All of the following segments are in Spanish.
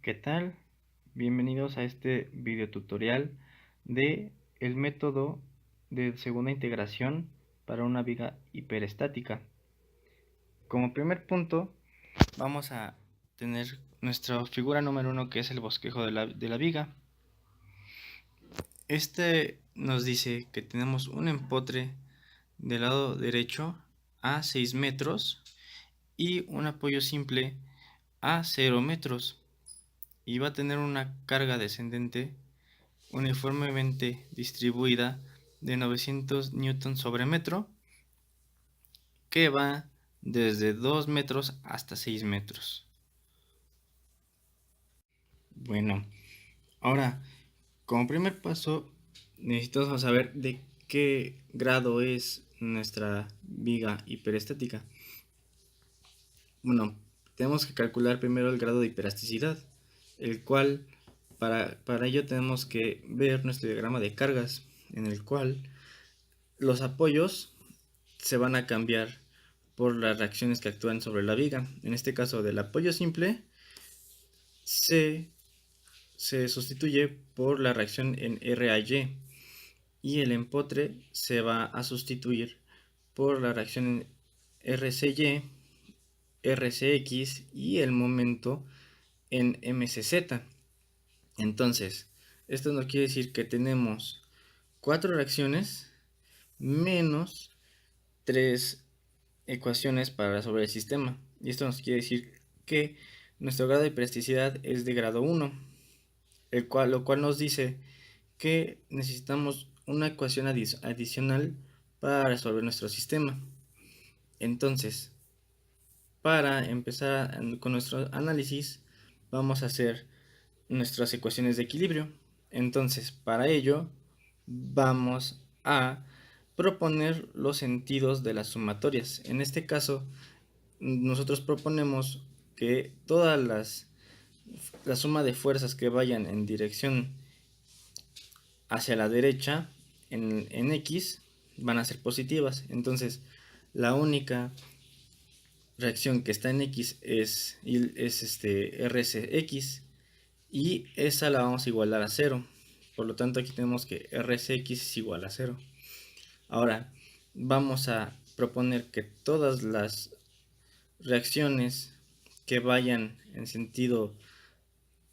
¿Qué tal? Bienvenidos a este video tutorial de el método de segunda integración para una viga hiperestática. Como primer punto vamos a tener nuestra figura número 1, que es el bosquejo de la viga. Este nos dice que tenemos un empotre del lado derecho a 6 metros y un apoyo simple a 0 metros, y va a tener una carga descendente uniformemente distribuida de 900 newton sobre metro, que va desde 2 metros hasta 6 metros. Bueno, ahora, como primer paso, necesitamos saber de qué grado es nuestra viga hiperestática. Bueno, tenemos que calcular primero el grado de hiperelasticidad, el cual para ello tenemos que ver nuestro diagrama de cargas, en el cual los apoyos se van a cambiar por las reacciones que actúan sobre la viga. En este caso, del apoyo simple se sustituye por la reacción en RAY, y el empotre se va a sustituir por la reacción en RCY, RCX y el momento en MCZ. Entonces, esto nos quiere decir que tenemos 4 reacciones menos 3 ecuaciones para resolver el sistema. Y esto nos quiere decir que nuestro grado de hiperelasticidad es de grado 1, lo cual nos dice que necesitamos una ecuación adicional para resolver nuestro sistema. Entonces, para empezar con nuestro análisis, vamos a hacer nuestras ecuaciones de equilibrio. Entonces, para ello, vamos a proponer los sentidos de las sumatorias. En este caso, nosotros proponemos que la suma de fuerzas que vayan en dirección hacia la derecha en X van a ser positivas. Entonces, la única reacción que está en X es RCX, y esa la vamos a igualar a 0. Por lo tanto, aquí tenemos que RCX es igual a 0. Ahora, vamos a proponer que todas las reacciones que vayan en sentido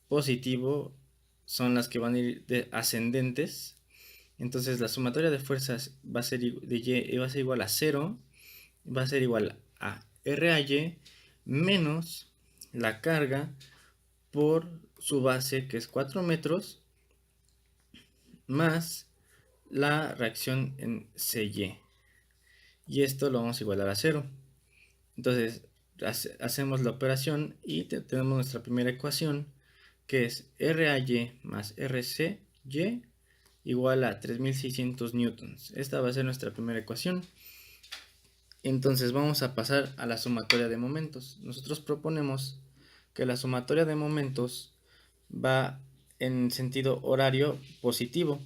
positivo son las que van a ir ascendentes. Entonces la sumatoria de fuerzas va a ser igual a 0, va a ser igual a RAY menos la carga por su base, que es 4 metros, más la reacción en CY. Y esto lo vamos a igualar a 0. Entonces hacemos la operación y tenemos nuestra primera ecuación, que es RAY más RCY igual a 3600 newtons. Esta va a ser nuestra primera ecuación. Entonces vamos a pasar a la sumatoria de momentos. Nosotros proponemos que la sumatoria de momentos va en sentido horario positivo,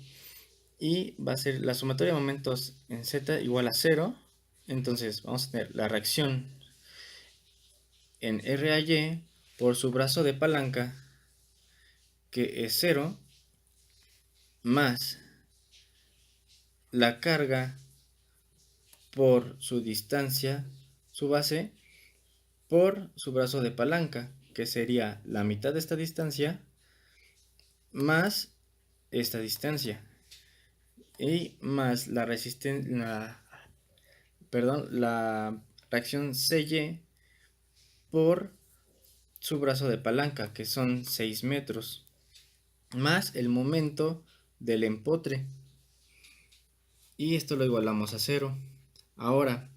y va a ser la sumatoria de momentos en Z igual a 0. Entonces vamos a tener la reacción en RAY por su brazo de palanca, que es 0, más la carga por su distancia, su base, por su brazo de palanca, que sería la mitad de esta distancia más esta distancia, y más la la reacción CY por su brazo de palanca, que son 6 metros, más el momento del empotre, y esto lo igualamos a 0. Ahora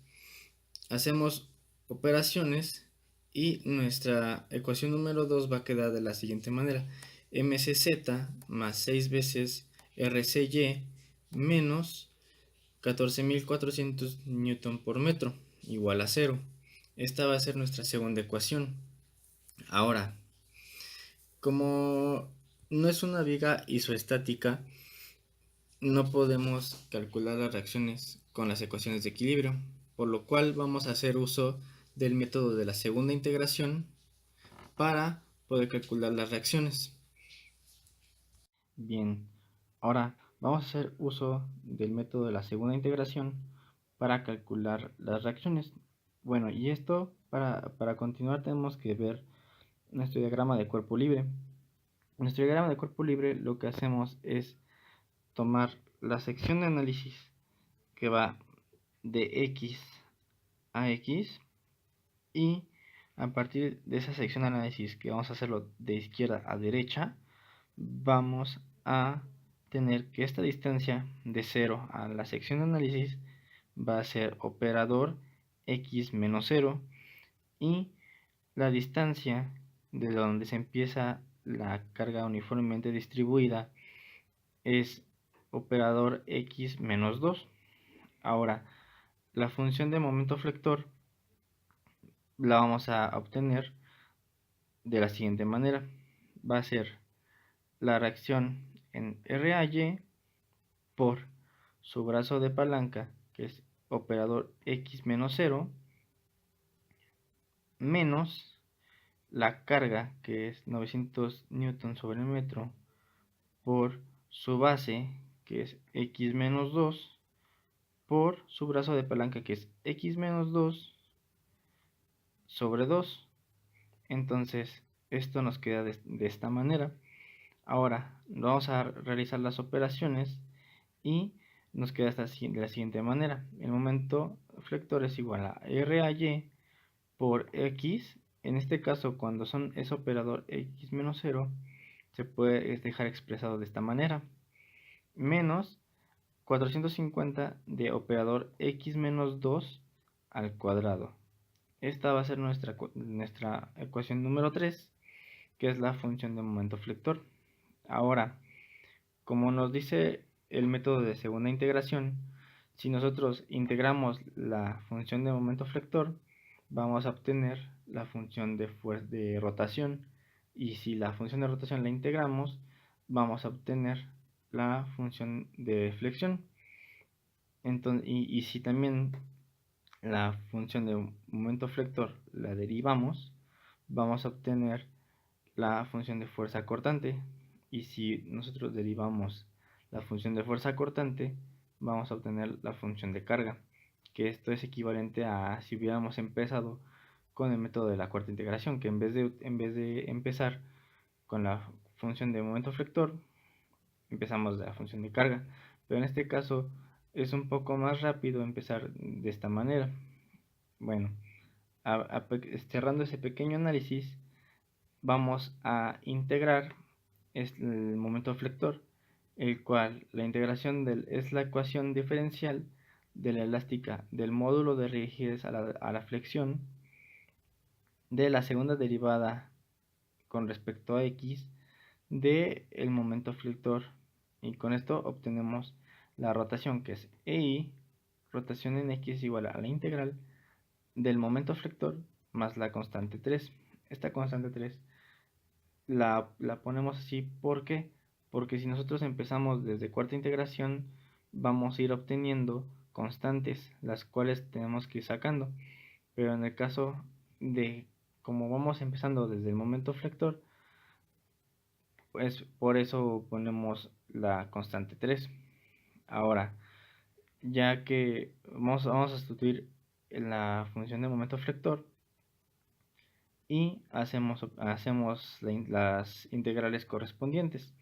hacemos operaciones y nuestra ecuación número 2 va a quedar de la siguiente manera: MCZ más 6 veces RCY menos 14.400 newton por metro igual a 0. Esta va a ser nuestra segunda ecuación. Ahora, como no es una viga isoestática, no podemos calcular las reacciones con las ecuaciones de equilibrio, por lo cual vamos a hacer uso del método de la segunda integración para poder calcular las reacciones. Bien, ahora vamos a hacer uso del método de la segunda integración para calcular las reacciones. Bueno, y esto para continuar tenemos que ver nuestro diagrama de cuerpo libre. En nuestro diagrama de cuerpo libre lo que hacemos es tomar la sección de análisis que va de X a X, y a partir de esa sección de análisis, que vamos a hacerlo de izquierda a derecha, vamos a tener que esta distancia de 0 a la sección de análisis va a ser operador x menos 0, y la distancia de donde se empieza la carga uniformemente distribuida es operador x menos 2. Ahora, la función de momento flector la vamos a obtener de la siguiente manera. Va a ser la reacción en RAY por su brazo de palanca, que es operador x menos 0, menos la carga, que es 900 newton sobre el metro, por su base, que es x menos 2, por su brazo de palanca, que es x menos 2 sobre 2. Entonces, esto nos queda de esta manera. Ahora, vamos a realizar las operaciones y nos queda de la siguiente manera. El momento flector es igual a RAY por X. En este caso, cuando es operador X menos 0, se puede dejar expresado de esta manera. Menos 450 de operador X menos 2 al cuadrado. Esta va a ser nuestra ecuación número 3, que es la función de momento flector. Ahora, como nos dice el método de segunda integración, si nosotros integramos la función de momento flector, vamos a obtener la función de rotación, y si la función de rotación la integramos, vamos a obtener la función de flexión. Entonces, y si también la función de momento flector la derivamos, vamos a obtener la función de fuerza cortante. Y si nosotros derivamos la función de fuerza cortante, vamos a obtener la función de carga, que esto es equivalente a si hubiéramos empezado con el método de la cuarta integración, que en vez de empezar con la función de momento flector, empezamos de la función de carga. Pero en este caso es un poco más rápido empezar de esta manera. Bueno, cerrando ese pequeño análisis, vamos a integrar el momento flector, el cual la integración es la ecuación diferencial de la elástica del módulo de rigidez a la flexión de la segunda derivada con respecto a x de el momento flector, y con esto obtenemos la rotación, que es EI, rotación en x igual a la integral del momento flector más la constante 3. Esta constante 3 la ponemos así, ¿por qué? Porque si nosotros empezamos desde cuarta integración, vamos a ir obteniendo constantes, las cuales tenemos que ir sacando. Pero en el caso de como vamos empezando desde el momento flector, pues por eso ponemos la constante 3. Ahora, ya que vamos a sustituir la función de momento flector y hacemos las integrales correspondientes.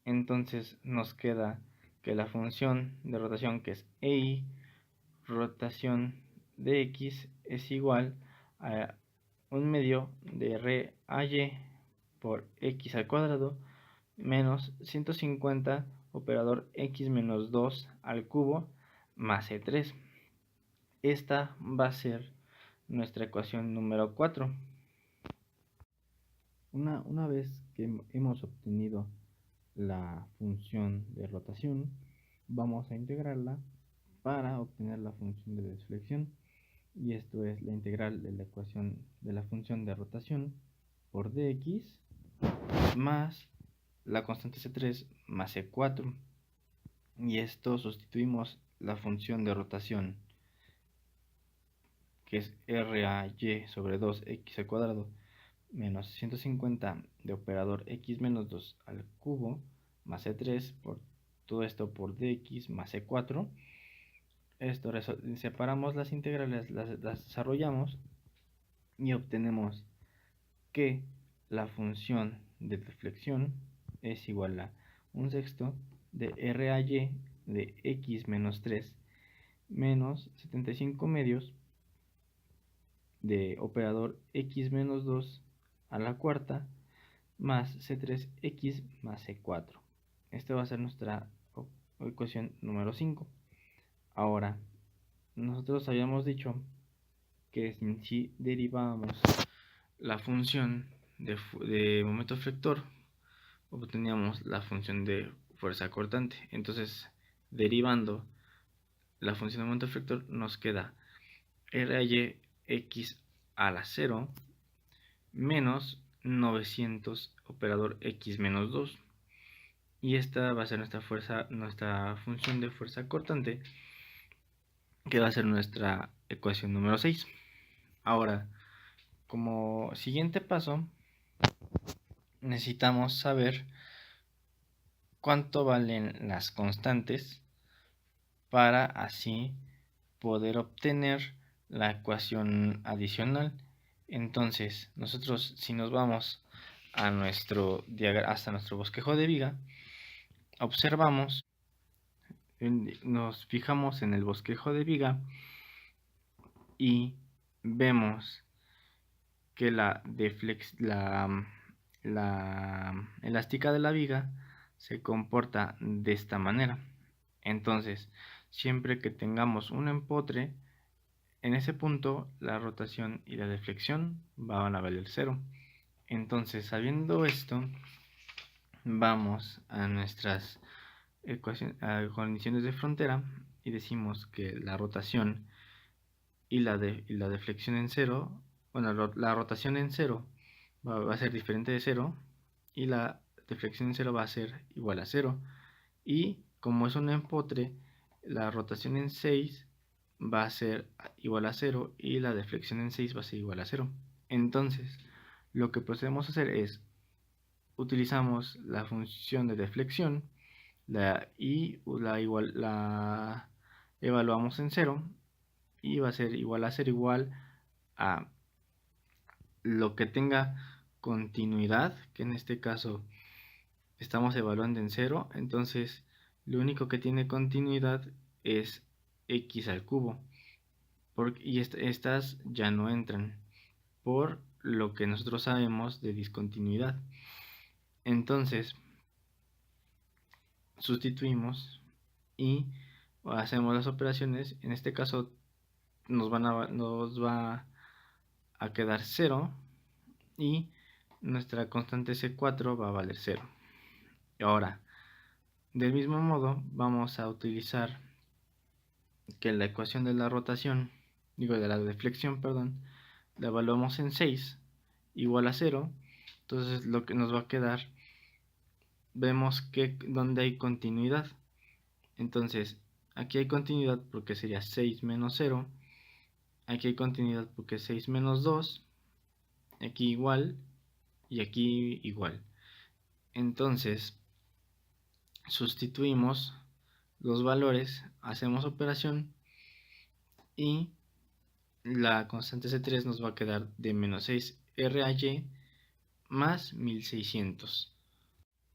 Entonces nos queda que la función de rotación, que es EI, rotación de x, es igual a 1/2 de RAY por x al cuadrado menos 150 operador x menos 2 al cubo más E3. Esta va a ser nuestra ecuación número 4. Una vez que hemos obtenido la función de rotación, vamos a integrarla para obtener la función de desflexión, y esto es la integral de la ecuación de la función de rotación por dx más la constante C3 más E4, y esto sustituimos la función de rotación, que es RAY sobre 2x al cuadrado, menos 150 de operador x menos 2 al cubo más c3 por todo esto por dx más c4. Esto separamos las integrales, las desarrollamos y obtenemos que la función de deflexión es igual a 1/6 de RAY de x menos 3 menos 75 medios de operador x menos 2 a la cuarta más c3x más c4. Esta va a ser nuestra ecuación número 5. Ahora, nosotros habíamos dicho que si derivábamos la función de momento efector, obteníamos la función de fuerza cortante. Entonces, derivando la función de momento efector, nos queda RY x a la 0 menos 900 operador x menos 2. Y esta va a ser nuestra función de fuerza cortante, que va a ser nuestra ecuación número 6. Ahora, como siguiente paso, necesitamos saber cuánto valen las constantes para así poder obtener la ecuación adicional. Entonces, nosotros si nos vamos a hasta nuestro bosquejo de viga, observamos, nos fijamos en el bosquejo de viga y vemos que la elástica de la viga se comporta de esta manera. Entonces, siempre que tengamos un empotre, en ese punto la rotación y la deflexión van a valer 0. Entonces, sabiendo esto, vamos a nuestras condiciones de frontera y decimos que la rotación y la deflexión en 0, bueno, la rotación en 0 va a ser diferente de 0 y la deflexión en 0 va a ser igual a 0. Y como es un empotre, la rotación en 6 va a ser igual a 0 y la deflexión en 6 va a ser igual a 0. Entonces, lo que procedemos a hacer es, utilizamos la función de deflexión y la evaluamos en 0 y va a ser igual a lo que tenga continuidad, que en este caso estamos evaluando en 0. Entonces, lo único que tiene continuidad es x al cubo, y estas ya no entran por lo que nosotros sabemos de discontinuidad. Entonces, sustituimos y hacemos las operaciones. En este caso nos va a quedar 0 y nuestra constante C4 va a valer 0. Ahora, del mismo modo, vamos a utilizar que la ecuación de la rotación, de la deflexión, perdón, la evaluamos en 6 igual a 0. Entonces, lo que nos va a quedar, vemos que donde hay continuidad. Entonces, aquí hay continuidad porque sería 6 menos 0. Aquí hay continuidad porque es 6 menos 2. Aquí igual y aquí igual. Entonces, sustituimos los valores, hacemos operación y la constante C3 nos va a quedar de menos 6 RAY más 1600.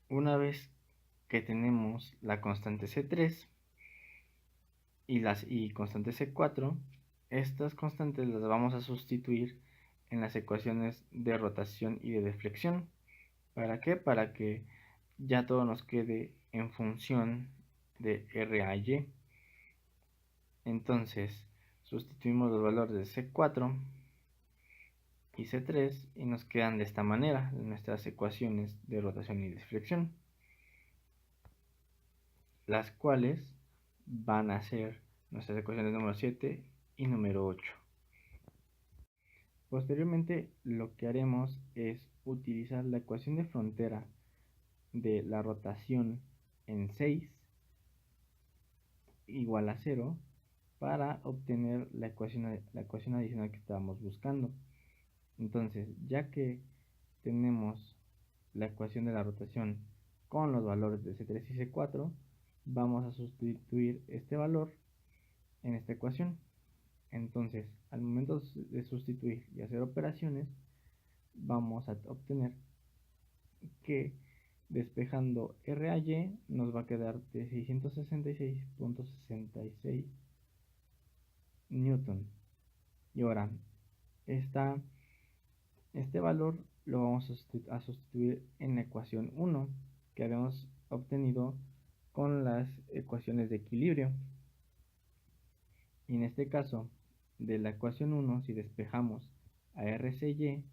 Una vez que tenemos la constante C3 y constante C4, estas constantes las vamos a sustituir en las ecuaciones de rotación y de deflexión. ¿Para qué? Para que ya todo nos quede en función de RAY. Entonces, sustituimos los valores de C4 y C3 y nos quedan de esta manera nuestras ecuaciones de rotación y deflexión, las cuales van a ser nuestras ecuaciones número 7 y número 8. Posteriormente, lo que haremos es utilizar la ecuación de frontera de la rotación en 6 igual a 0 para obtener la ecuación adicional que estábamos buscando. Entonces, ya que obtenemos la ecuación de la rotación con los valores de C3 y C4, vamos a sustituir este valor en esta ecuación. Entonces, al momento de sustituir y hacer operaciones, vamos a obtener que despejando R a Y nos va a quedar de 666.66 newton. Y ahora, este valor lo vamos a sustituir en la ecuación 1 que habíamos obtenido con las ecuaciones de equilibrio. Y en este caso, de la ecuación 1, si despejamos a RCY,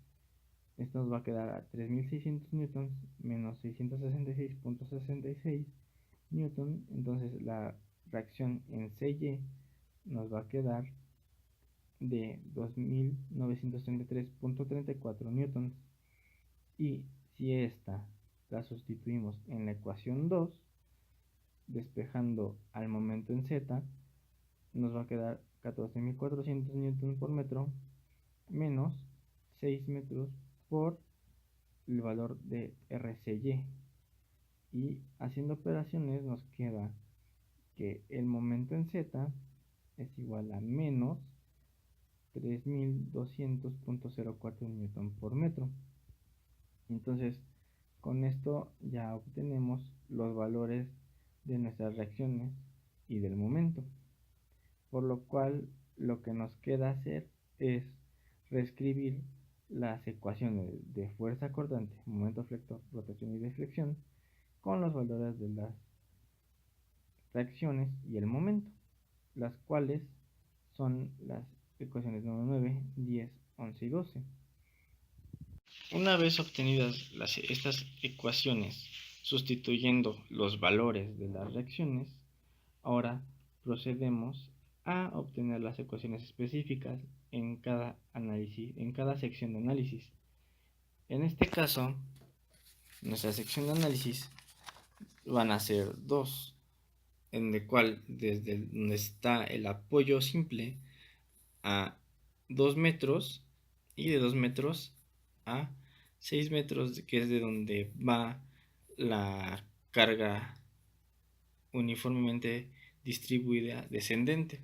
esto nos va a quedar a 3600 newtons menos 666.66 newton. Entonces la reacción en CY nos va a quedar de 2933.34 newtons. Y si esta la sustituimos en la ecuación 2, despejando al momento en Z, nos va a quedar 14.400 newtons por metro menos 6 metros por el valor de RCY. Y haciendo operaciones nos queda que el momento en Z es igual a menos 3200.04 newton por metro. Entonces, con esto ya obtenemos los valores de nuestras reacciones y del momento, por lo cual lo que nos queda hacer es reescribir las ecuaciones de fuerza cortante, momento flector, rotación y deflexión con los valores de las reacciones y el momento, las cuales son las ecuaciones número 9, 10, 11 y 12. Una vez obtenidas estas ecuaciones, sustituyendo los valores de las reacciones, ahora procedemos a obtener las ecuaciones específicas en cada análisis, en cada sección de análisis. En este caso, nuestra sección de análisis van a ser dos, en el cual desde donde está el apoyo simple a 2 metros y de 2 metros a 6 metros, que es de donde va la carga uniformemente distribuida descendente,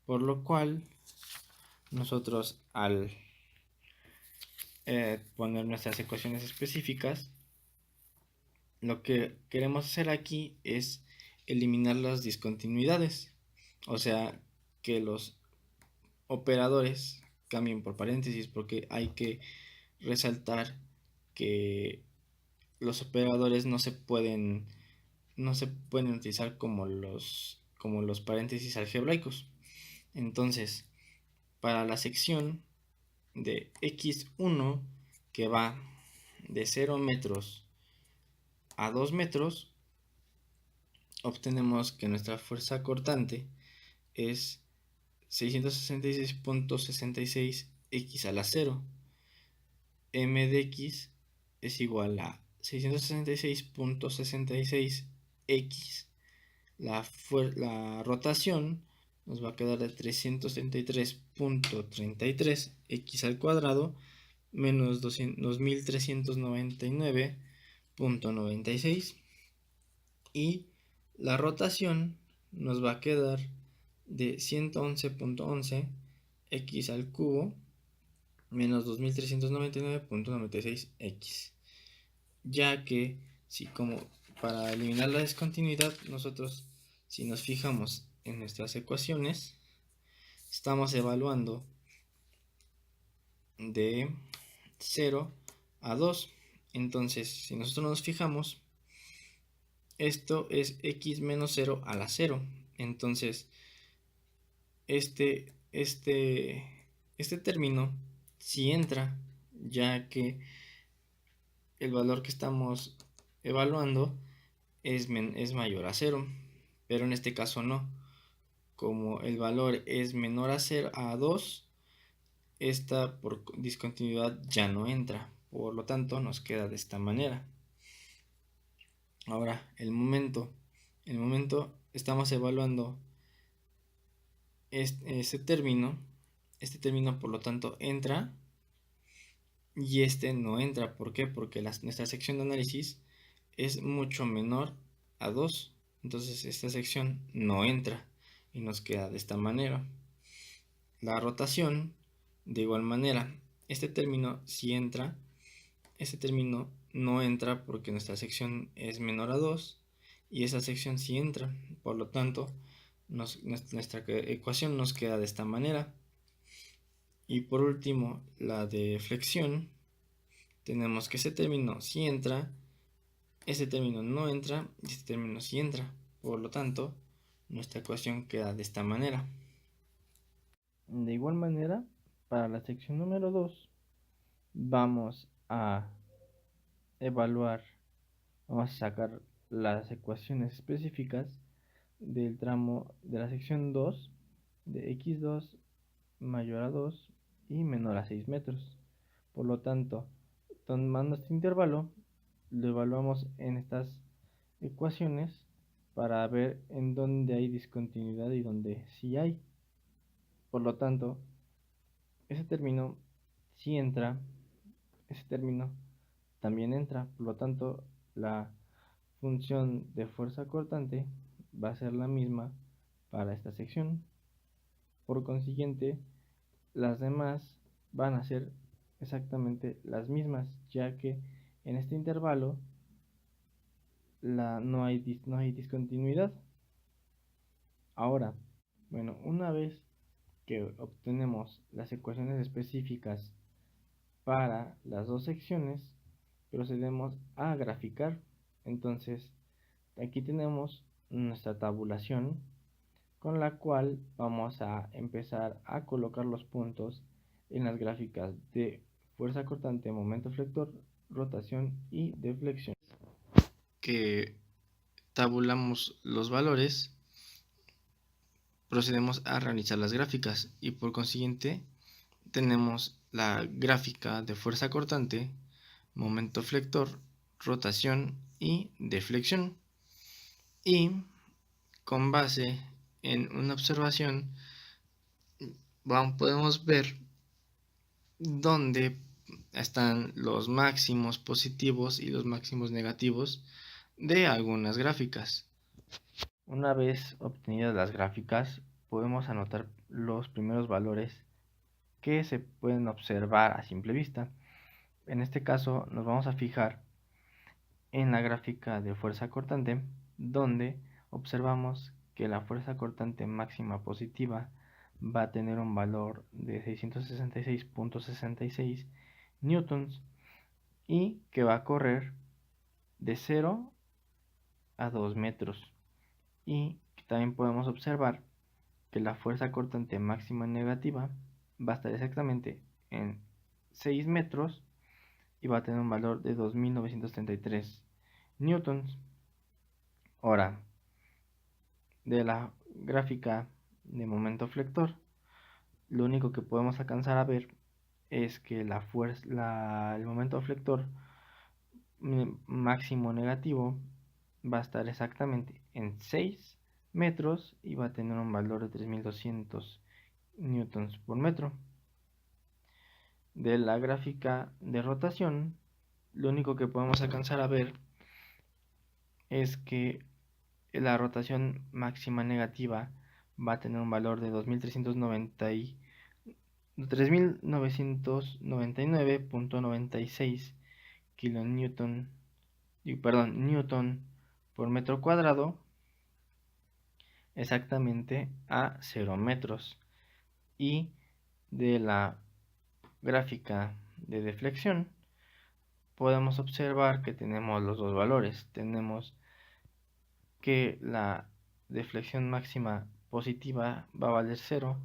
por lo cual nosotros al poner nuestras ecuaciones específicas, lo que queremos hacer aquí es eliminar las discontinuidades, o sea que los operadores cambien por paréntesis, porque hay que resaltar que los operadores no se pueden utilizar como los paréntesis algebraicos. Entonces, para la sección de x1 que va de 0 metros a 2 metros, obtenemos que nuestra fuerza cortante es 666.66 x a la 0. M de x es igual a 666.66 x. La rotación nos va a quedar de 333.33 x al cuadrado menos 2399.96, y la rotación nos va a quedar de 111.11 x al cubo menos 2399.96 x, ya que como para eliminar la discontinuidad, nosotros, si nos fijamos en nuestras ecuaciones, estamos evaluando de 0 a 2. Entonces, si nosotros nos fijamos, esto es x menos 0 a la 0. Entonces, este término sí entra, ya que el valor que estamos evaluando es mayor a 0, pero en este caso no. Como el valor es menor a 0 a 2, esta por discontinuidad ya no entra, por lo tanto nos queda de esta manera. Ahora, el momento estamos evaluando este término por lo tanto entra, y este no entra. ¿Por qué? Porque nuestra sección de análisis es mucho menor a 2. Entonces esta sección no entra y nos queda de esta manera. La rotación, de igual manera, este término sí entra, este término no entra porque nuestra sección es menor a 2 y esa sección sí entra. Por lo tanto, nuestra ecuación nos queda de esta manera. Y por último, la de flexión, tenemos que ese término sí entra, ese término no entra y este término sí entra. Por lo tanto, nuestra ecuación queda de esta manera. De igual manera, para la sección número 2, vamos a evaluar, vamos a sacar las ecuaciones específicas del tramo de la sección 2 de x2 mayor a 2 y menor a 6 metros. Por lo tanto, tomando este intervalo, lo evaluamos en estas ecuaciones para ver en dónde hay discontinuidad y dónde sí hay. Por lo tanto, ese término sí entra, ese término también entra. Por lo tanto, la función de fuerza cortante va a ser la misma para esta sección. Por consiguiente, las demás van a ser exactamente las mismas, ya que en este intervalo no hay discontinuidad. Ahora, bueno, una vez que obtenemos las ecuaciones específicas para las dos secciones, procedemos a graficar. Entonces, aquí tenemos nuestra tabulación con la cual vamos a empezar a colocar los puntos en las gráficas de fuerza cortante, momento flector, rotación y deflexión. Que tabulamos los valores, procedemos a realizar las gráficas y por consiguiente tenemos la gráfica de fuerza cortante, momento flector, rotación y deflexión. Y con base en una observación podemos ver dónde están los máximos positivos y los máximos negativos de algunas gráficas. Una vez obtenidas las gráficas, podemos anotar los primeros valores que se pueden observar a simple vista. En este caso nos vamos a fijar en la gráfica de fuerza cortante, donde observamos que la fuerza cortante máxima positiva va a tener un valor de 666.66 newtons y que va a correr de 0 a 2 metros. Y también podemos observar que la fuerza cortante máxima negativa va a estar exactamente en 6 metros y va a tener un valor de 2933 newtons. Ahora, de la gráfica de momento flector, lo único que podemos alcanzar a ver es que el momento flector máximo negativo va a estar exactamente en 6 metros y va a tener un valor de 3200 newtons por metro. De la gráfica de rotación, lo único que podemos alcanzar a ver es que la rotación máxima negativa va a tener un valor de 3999.96 kilonewton, newton por metro cuadrado, exactamente a 0 metros. Y de la gráfica de deflexión podemos observar que tenemos los dos valores. Tenemos que la deflexión máxima positiva va a valer 0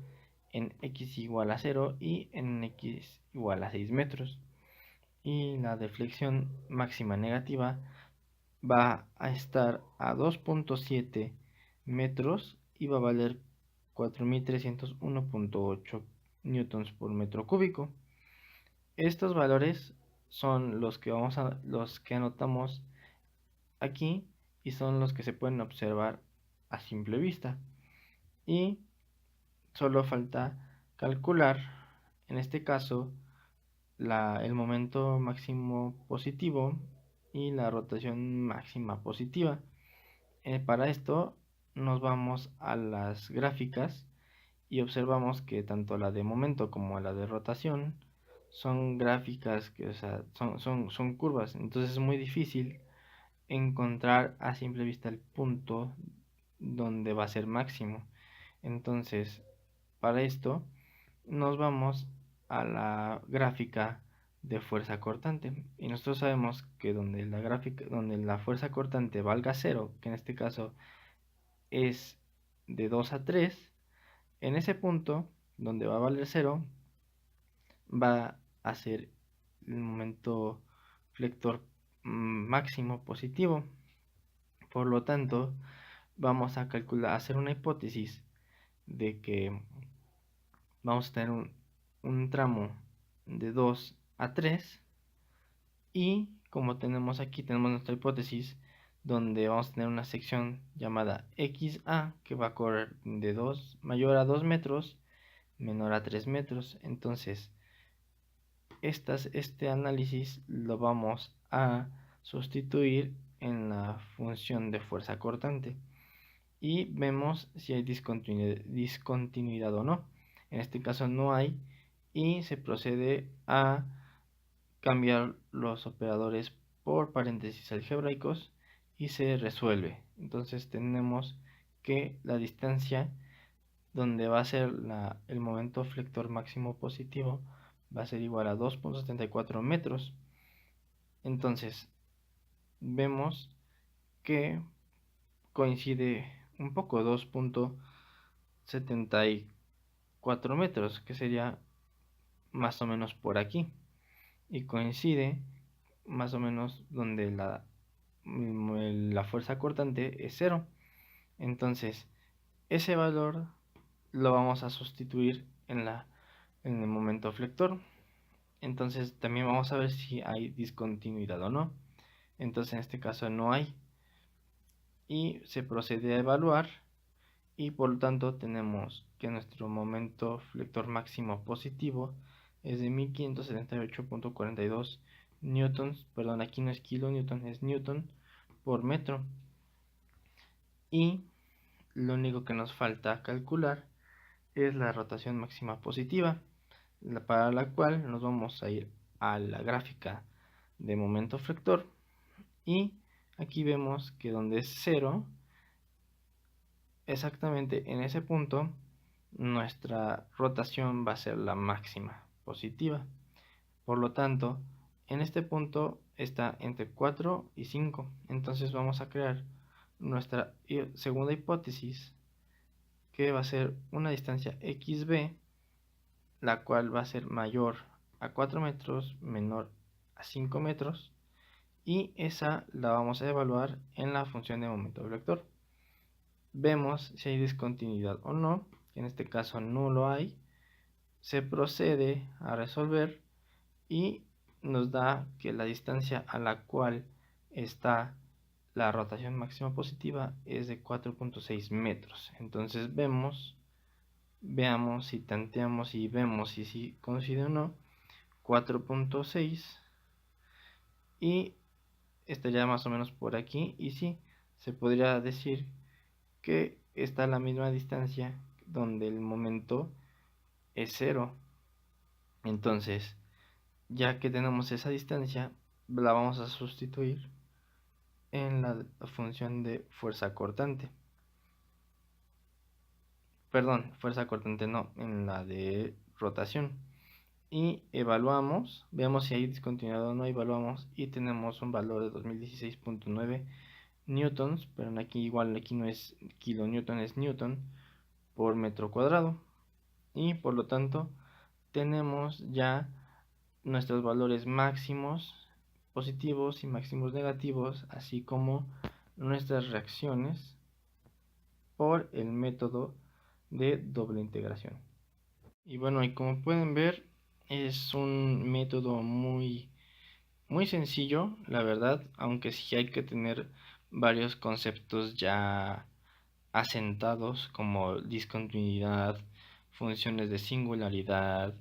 en x igual a 0 y en x igual a 6 metros. Y la deflexión máxima negativa va a estar a 2.7 metros y va a valer 4301.8 newtons por metro cúbico. Estos valores son los que anotamos aquí y son los que se pueden observar a simple vista. Y solo falta calcular, en este caso, el momento máximo positivo y la rotación máxima positiva. Para esto nos vamos a las gráficas y observamos que tanto la de momento como la de rotación son gráficas que, o sea, son curvas. Entonces es muy difícil encontrar a simple vista el punto donde va a ser máximo. Entonces, para esto nos vamos a la gráfica de fuerza cortante y nosotros sabemos que donde la fuerza cortante valga 0, que en este caso es de 2 a 3, en ese punto donde va a valer 0 va a ser el momento flector máximo positivo. Por lo tanto, vamos a calcular, hacer una hipótesis de que vamos a tener un tramo de 2 a 3 y como tenemos nuestra hipótesis donde vamos a tener una sección llamada XA que va a correr de 2 mayor a 2 metros menor a 3 metros. Entonces este análisis lo vamos a sustituir en la función de fuerza cortante y vemos si hay discontinuidad o no. En este caso no hay y se procede a cambiar los operadores por paréntesis algebraicos y se resuelve. Entonces tenemos que la distancia donde va a ser el momento flector máximo positivo va a ser igual a 2.74 metros. Entonces vemos que coincide un poco 2.74 metros, que sería más o menos por aquí, y coincide más o menos donde la fuerza cortante es 0. Entonces ese valor lo vamos a sustituir en el momento flector. Entonces también vamos a ver si hay discontinuidad o no. Entonces en este caso no hay y se procede a evaluar y por lo tanto tenemos que nuestro momento flector máximo positivo es de 1578.42 newtons, perdón, aquí no es kilonewton, es newton por metro. Y lo único que nos falta calcular es la rotación máxima positiva, para la cual nos vamos a ir a la gráfica de momento flector y aquí vemos que donde es 0, exactamente en ese punto nuestra rotación va a ser la máxima positiva. Por lo tanto, en este punto está entre 4 y 5. Entonces vamos a crear nuestra segunda hipótesis, que va a ser una distancia xb, la cual va a ser mayor a 4 metros, menor a 5 metros, y esa la vamos a evaluar en la función de momento vector. Vemos si hay discontinuidad o no, en este caso no lo hay, se procede a resolver y nos da que la distancia a la cual está la rotación máxima positiva es de 4.6 metros. Entonces veamos si tanteamos y vemos si coincide o no, 4.6 y estaría más o menos por aquí y sí, se podría decir que está a la misma distancia donde el momento es 0. Entonces, ya que tenemos esa distancia, la vamos a sustituir en la función de fuerza cortante. Perdón, fuerza cortante no, en la de rotación. Y evaluamos, veamos si hay discontinuidad o no, evaluamos y tenemos un valor de 2016.9 newtons, pero aquí igual aquí no es kilonewton, es newton por metro cuadrado. Y por lo tanto tenemos ya nuestros valores máximos positivos y máximos negativos, así como nuestras reacciones por el método de doble integración. Y bueno, y como pueden ver, es un método muy sencillo, la verdad, aunque sí hay que tener varios conceptos ya asentados como discontinuidad, funciones de singularidad,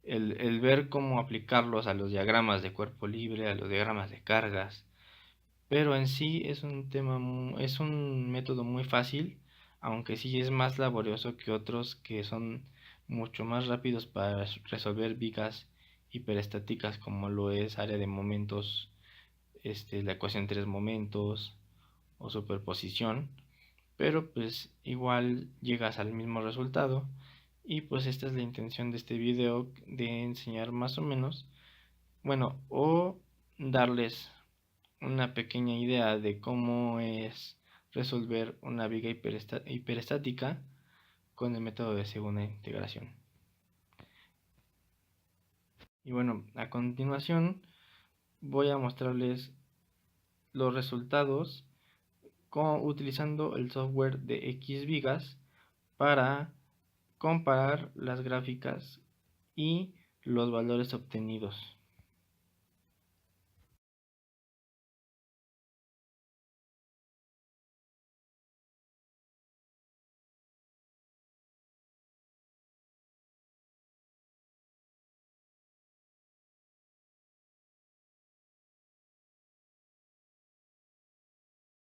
el ver cómo aplicarlos a los diagramas de cuerpo libre, a los diagramas de cargas. Pero en sí es un es un método muy fácil, aunque sí es más laborioso que otros que son mucho más rápidos para resolver vigas hiperestáticas, como lo es área de momentos, la ecuación tres momentos o superposición. Pero pues igual llegas al mismo resultado, y pues esta es la intención de este video, de enseñar más o menos, bueno, o darles una pequeña idea de cómo es resolver una viga hiperestática con el método de segunda integración. Y bueno, a continuación voy a mostrarles los resultados utilizando el software de XVigas para comparar las gráficas y los valores obtenidos.